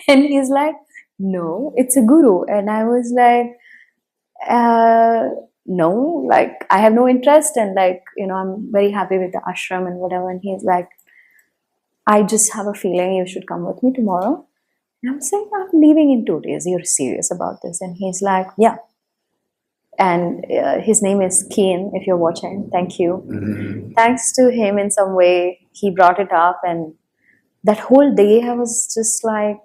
And he's like, no, it's a guru. And I was like, no, like I have no interest, and I'm very happy with the ashram and whatever. And he's like, I just have a feeling you should come with me tomorrow. And I'm saying, I'm leaving in 2 days. You're serious about this? And he's like, yeah. And his name is Keen, if you're watching. Thank you. Thanks to him in some way, he brought it up. And that whole day, I was just like,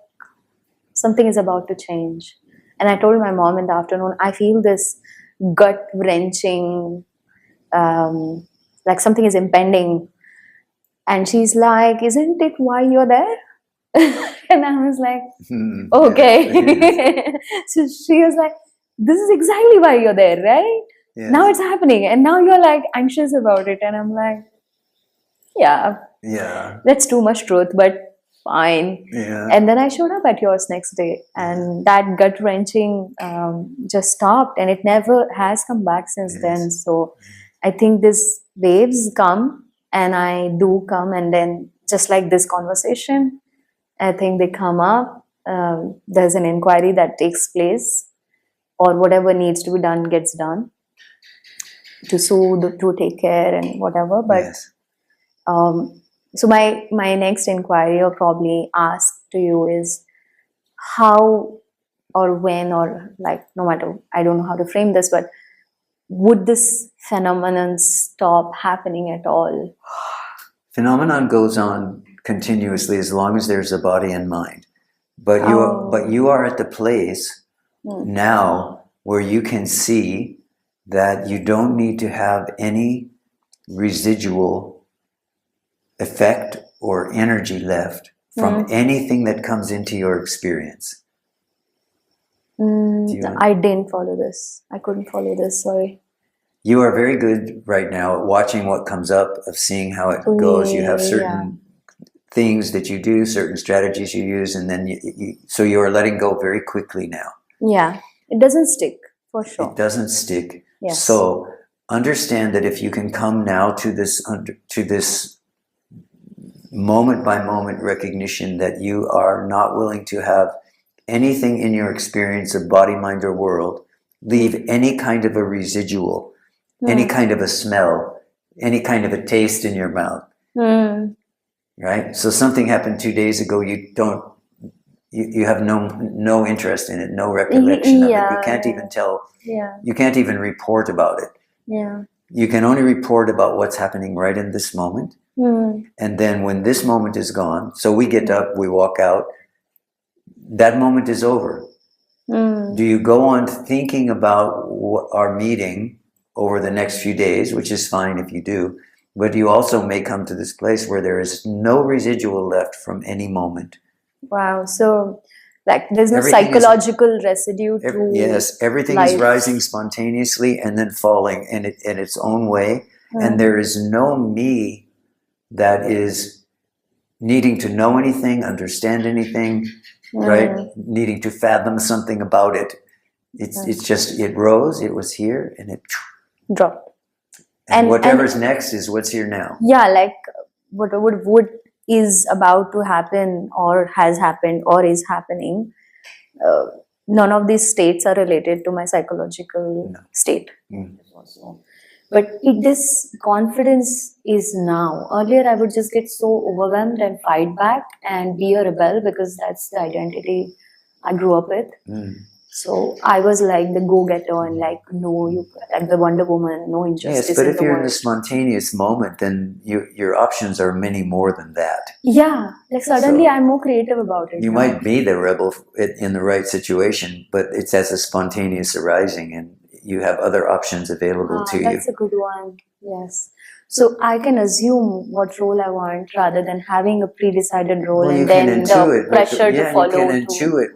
something is about to change. And I told my mom in the afternoon, I feel this gut-wrenching, like something is impending. And she's like, isn't it why you're there? And I was like, okay. So she was like, this is exactly why you're there, right? Yes. Now it's happening. And now you're like anxious about it. And I'm like, yeah, Yeah. that's too much truth. But fine. Yeah. And then I showed up at yours next day, and that gut wrenching just stopped, and it never has come back since Yes. then. So I think these waves come, and I do come, and then just like this conversation, I think they come up. There's an inquiry that takes place, or whatever needs to be done gets done to soothe, to take care, and whatever. But Yes. so my next inquiry, or probably ask to you, is how or when, or like, no matter, I don't know how to frame this, but would this phenomenon stop happening at all? Phenomenon goes on continuously as long as there's a body and mind. But you are at the place now where you can see that you don't need to have any residual effect or energy left from anything that comes into your experience. I didn't follow this. I couldn't follow this. Sorry. You are very good right now at watching what comes up, of seeing how it goes. You have certain things that you do, certain strategies you use, and then so you are letting go very quickly now. Yeah, it doesn't stick, for sure. It doesn't stick. Yes. So understand that if you can come now to this moment by moment recognition that you are not willing to have anything in your experience of body, mind, or world leave any kind of a residual, any kind of a smell, any kind of a taste in your mouth. Right? So something happened 2 days ago, you have no interest in it, no recollection of it. You can't even tell. You can't even report about it. You can only report about what's happening right in this moment. And then when this moment is gone, so we get up, we walk out, that moment is over. Do you go on thinking about our meeting over the next few days, which is fine if you do, but you also may come to this place where there is no residual left from any moment. Wow. So, like, there's no Everything psychological residue to yes, everything life. is rising spontaneously and then falling in its own way. And there is no me that is needing to know anything, understand anything, right? Needing to fathom something about it. It's just, it rose, it was here, and it dropped. And whatever's next is what's here now. Yeah, like what is about to happen, or has happened, or is happening. None of these states are related to my psychological state. But this confidence is now. Earlier, I would just get so overwhelmed and fight back and be a rebel, because that's the identity I grew up with. So I was like the go-getter and like, no, you like the Wonder Woman, no injustice. Yes, but in if the you're world. in the spontaneous moment, then your options are many more than that. Yeah, like suddenly I'm more creative about it. You might be the rebel in the right situation, but it's as a spontaneous arising, and you have other options available to you. That's a good one. Yes. So I can assume what role I want rather than having a pre-decided role, Well, and then the pressure to follow. You can intuit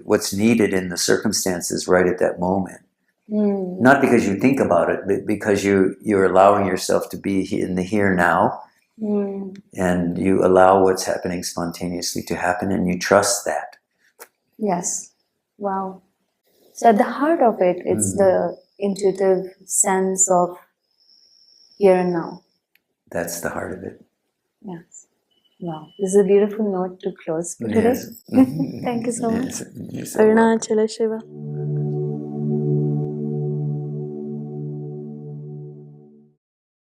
what's needed in the circumstances right at that moment. Not because you think about it, but because you're allowing yourself to be in the here now, and you allow what's happening spontaneously to happen, and you trust that. Yes. Wow. So at the heart of it, it's the intuitive sense of here and now. That's the heart of it. Yes. Wow. This is a beautiful note to close for today. Yes. Thank you so much. Yes. Arunachala Shiva.